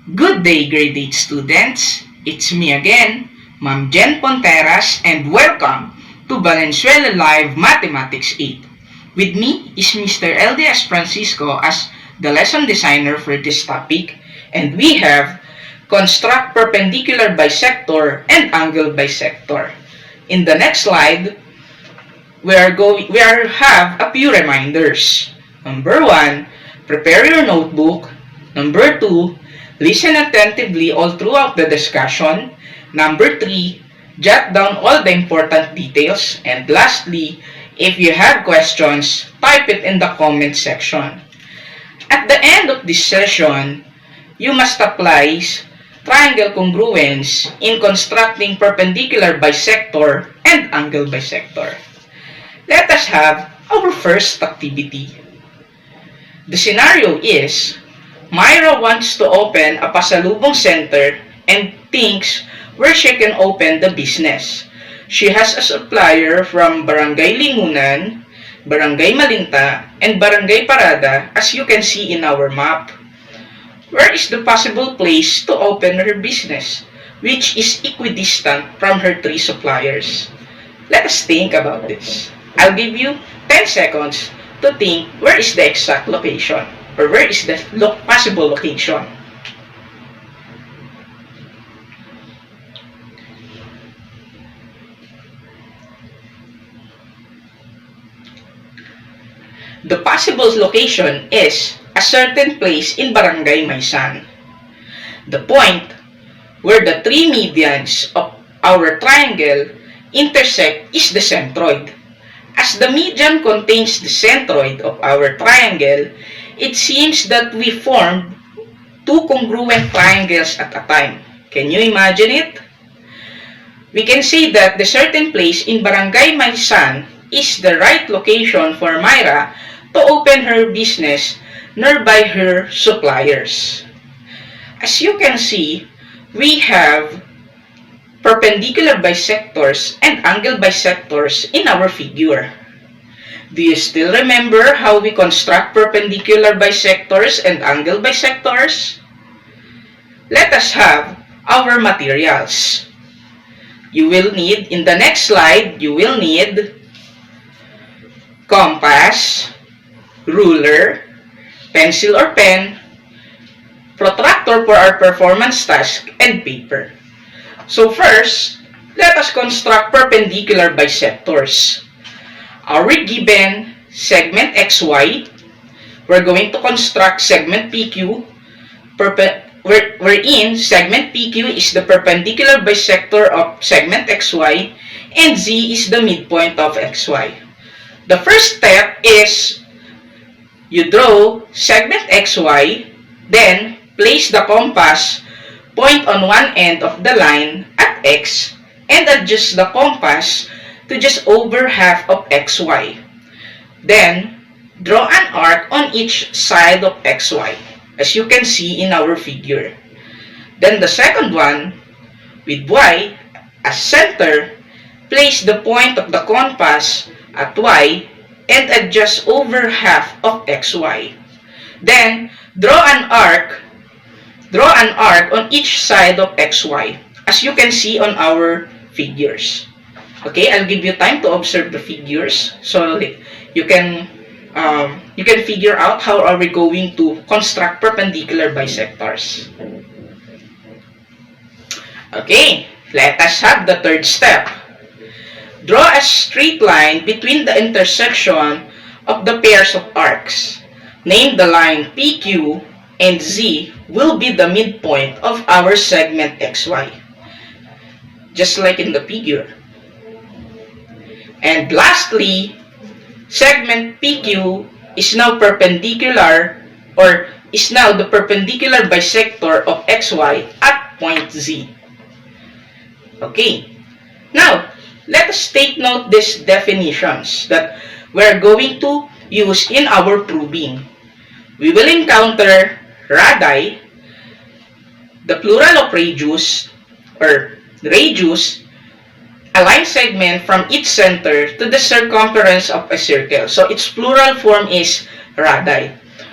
Good day, grade 8 students. It's me again, Mam-Gen and welcome to Valenzuela Mathematics 8. With me is Mr. LDS Francisco as the lesson designer for this topic, and we have construct perpendicular bisector and angle bisector. In the next slide, we have a few reminders. Number 1, prepare your notebook. Number 2, listen attentively all throughout the discussion. Number 3, jot down all the important details. And lastly, if you have questions, type it in the comment section. At the end of this session, you must apply triangle congruence in constructing perpendicular bisector and angle bisector. Let us have our first activity. The scenario is, Myra wants to open a pasalubong center and thinks where she can open the business. She has a supplier from Barangay Lingunan, Barangay Malinta, and Barangay Parada, as you can see in our map. Where is the possible place to open her business, which is equidistant from her 3 suppliers? Let us think about this. I'll give you 10 seconds to think where is the exact location, or where is the possible location. The possible location is a certain place in Barangay Maysan. The point where the 3 medians of our triangle intersect is the centroid. As the median contains the centroid of our triangle, it seems that we formed 2 congruent triangles at a time. Can you imagine it? We can say that the certain place in Barangay Maysan is the right location for Myra to open her business nearby her suppliers. As you can see, we have perpendicular bisectors and angle bisectors in our figure. Do you still remember how we construct perpendicular bisectors and angle bisectors? Let us have our materials. You will need, in the next slide, you will need compass, ruler, pencil or pen, protractor for our performance task, and paper. So first, let us construct perpendicular bisectors. Our given segment XY, we're going to construct segment PQ, wherein segment PQ is the perpendicular bisector of segment XY, and Z is the midpoint of XY. The first step is, you draw segment XY, then place the compass point on one end of the line at X, and adjust the compass to just over half of XY. Then, draw an arc on each side of XY, as you can see in our figure. Then the second one, with Y as center, place the point of the compass at Y and adjust over half of XY. Then, draw an arc on each side of XY, as you can see on our figures. Okay, I'll give you time to observe the figures so you can figure out how are we going to construct perpendicular bisectors. Okay, let us have the third step. Draw a straight line between the intersection of the pairs of arcs. Name the line PQ, and Z will be the midpoint of our segment XY, just like in the figure. And lastly, segment PQ is now perpendicular, or is now the perpendicular bisector of XY at point Z. Okay, now let us take note these definitions that we're going to use in our proving. We will encounter radii, the plural of radius, or radius, a line segment from its center to the circumference of a circle. So its plural form is radii.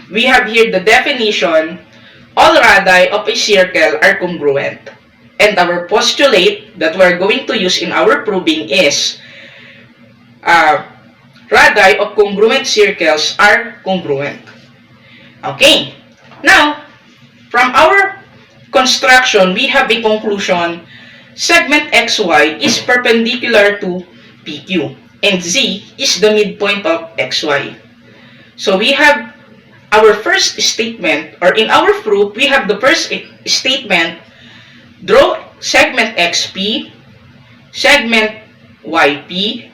We have here the definition all radii of a circle are congruent. And our postulate that we're going to use in our proving is radii of congruent circles are congruent. Okay, now, from our construction, we have a conclusion. Segment XY is perpendicular to PQ, and Z is the midpoint of XY. So we have our first statement, or in our proof, we have the first statement. Draw segment XP, segment YP,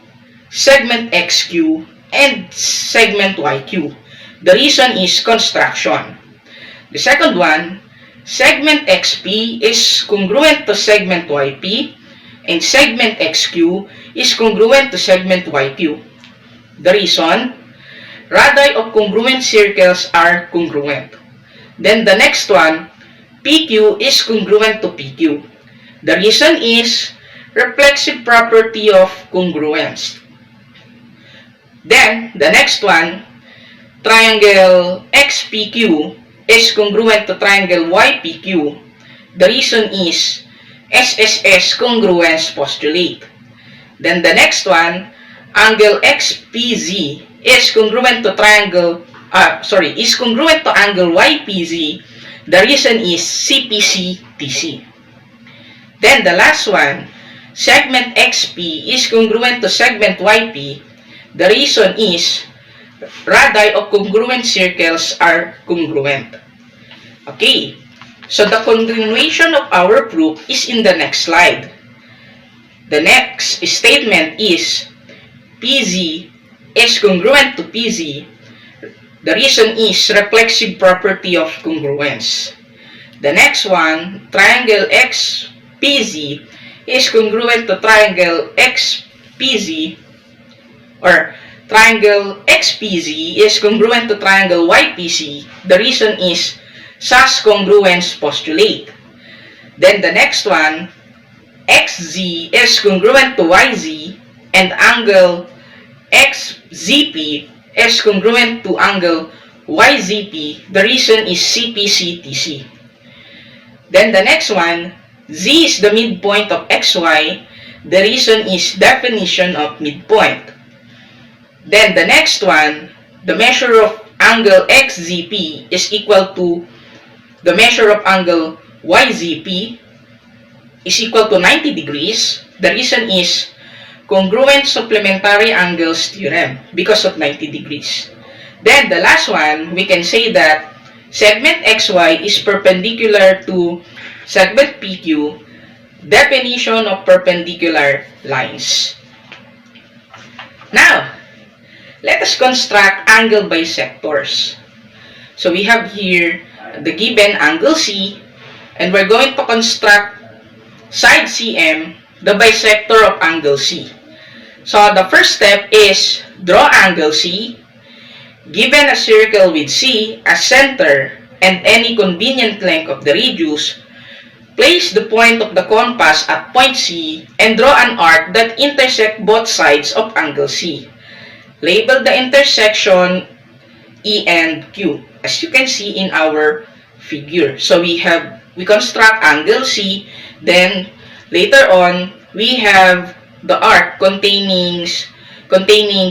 segment XQ, and segment YQ. The reason is construction. The second one, segment XP is congruent to segment YP, and segment XQ is congruent to segment YQ. The reason, radii of congruent circles are congruent. Then the next one, PQ is congruent to PQ. The reason is reflexive property of congruence. Then, the next one, triangle XPQ is congruent to triangle YPQ. The reason is SSS congruence postulate. Then the next one, angle XPZ is congruent to angle YPZ. The reason is CPC-TC. Then the last one, segment XP is congruent to segment YP. The reason is radii of congruent circles are congruent. Okay, so the continuation of our proof is in the next slide. The next statement is PZ is congruent to PZ. The reason is reflexive property of congruence. The next one, triangle XPZ is congruent to triangle XPZ, or triangle XPZ is congruent to triangle YPC. The reason is SAS congruence postulate. Then the next one, XZ is congruent to YZ, and angle XZP is congruent to angle YZP. The reason is CPC-TC. Then the next one, Z is the midpoint of XY. The reason is definition of midpoint. Then the next one, the measure of angle XZP is equal to the measure of angle YZP is equal to 90 degrees. The reason is congruent supplementary angles theorem because of 90 degrees. Then the last one, we can say that segment XY is perpendicular to segment PQ, definition of perpendicular lines. Now, let us construct angle bisectors. So we have here the given angle C, and we're going to construct side CM, the bisector of angle C. So the first step is draw angle C. Given a circle with C as center and any convenient length of the radius, place the point of the compass at point C and draw an arc that intersects both sides of angle C. Label the intersection E and Q, as you can see in our figure. So we construct angle C, then later on we have the arc containing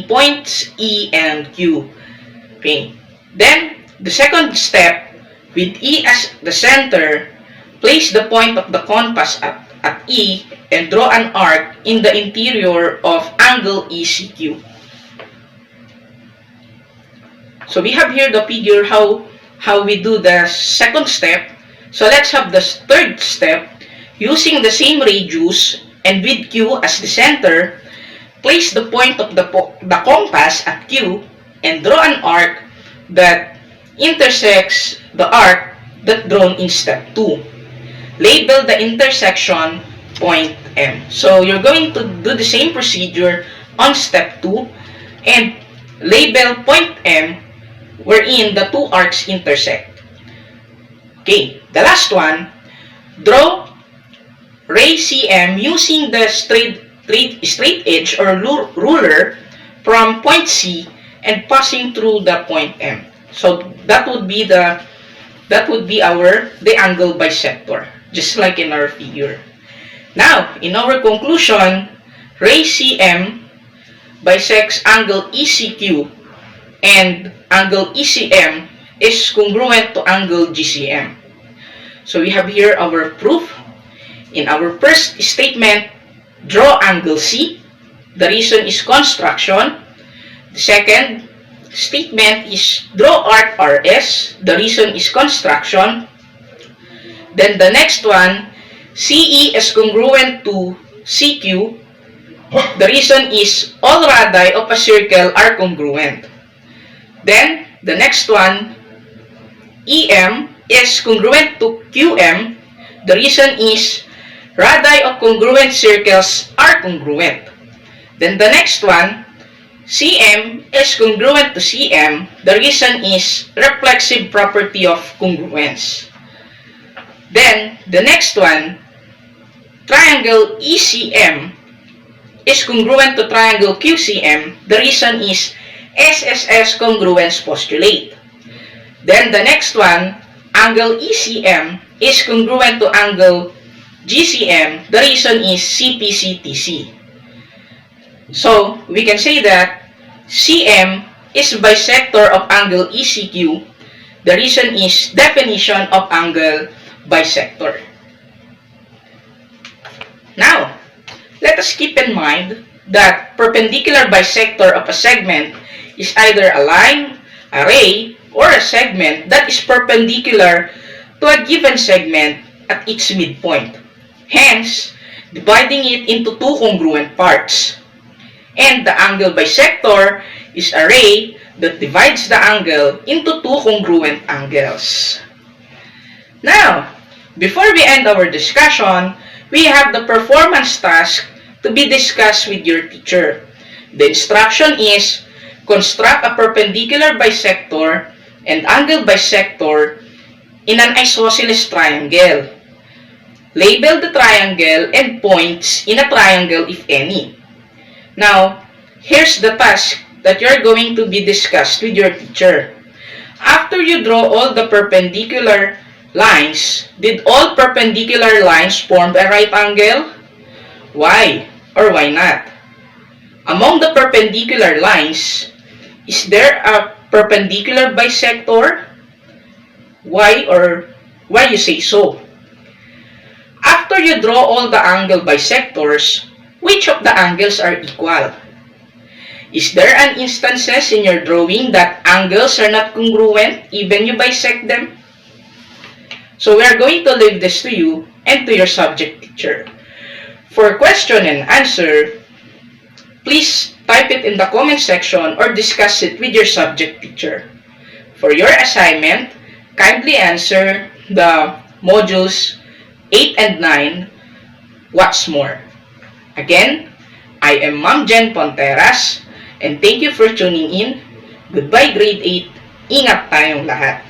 points E and Q. Okay. Then the second step, with E as the center, place the point of the compass at E and draw an arc in the interior of angle ECQ. So we have here the figure how we do the second step. So let's have the third step. Using the same radius and with Q as the center, place the point of the compass at Q and draw an arc that intersects the arc that drawn in step 2. Label the intersection point M. So you're going to do the same procedure on step 2 and label point M wherein the two arcs intersect. Okay, the last one, draw ray CM using the straight edge or ruler from point C and passing through the point M. So that would be the that would be the angle bisector, just like in our figure. Now, in our conclusion, ray CM bisects angle ECQ and angle ECM is congruent to angle GCM. So we have here our proof. In our first statement, draw angle C. The reason is construction. The second statement is draw arc RS. The reason is construction. Then the next one, CE is congruent to CQ. The reason is all radii of a circle are congruent. Then the next one, EM is congruent to QM. The reason is radii of congruent circles are congruent. Then the next one, CM is congruent to CM. The reason is reflexive property of congruence. Then the next one, triangle ECM is congruent to triangle QCM. The reason is SSS congruence postulate. Then the next one, angle ECM is congruent to angle GCM. The reason is CPCTC. So we can say that CM is bisector of angle ECQ. The reason is definition of angle bisector. Now, let us keep in mind that perpendicular bisector of a segment is either a line, a ray, or a segment that is perpendicular to a given segment at its midpoint, hence dividing it into two congruent parts. And the angle bisector is a ray that divides the angle into two congruent angles. Now, before we end our discussion, we have the performance task to be discussed with your teacher. The instruction is construct a perpendicular bisector and angle bisector in an isosceles triangle. Label the triangle and points in a triangle if any. Now, here's the task that you're going to be discussed with your teacher. After you draw all the perpendicular lines, did all perpendicular lines form a right angle? Why or why not? Among the perpendicular lines, is there a perpendicular bisector? Why or why you say so? After you draw all the angle bisectors, which of the angles are equal? Is there an instances in your drawing that angles are not congruent even you bisect them? So we are going to leave this to you and to your subject teacher. For question and answer, please type it in the comment section or discuss it with your subject teacher. For your assignment, kindly answer the modules 8 and 9, what's more. Again, I am Mam-Gen Ponteras and thank you for tuning in. Goodbye grade 8. Ingat tayong lahat.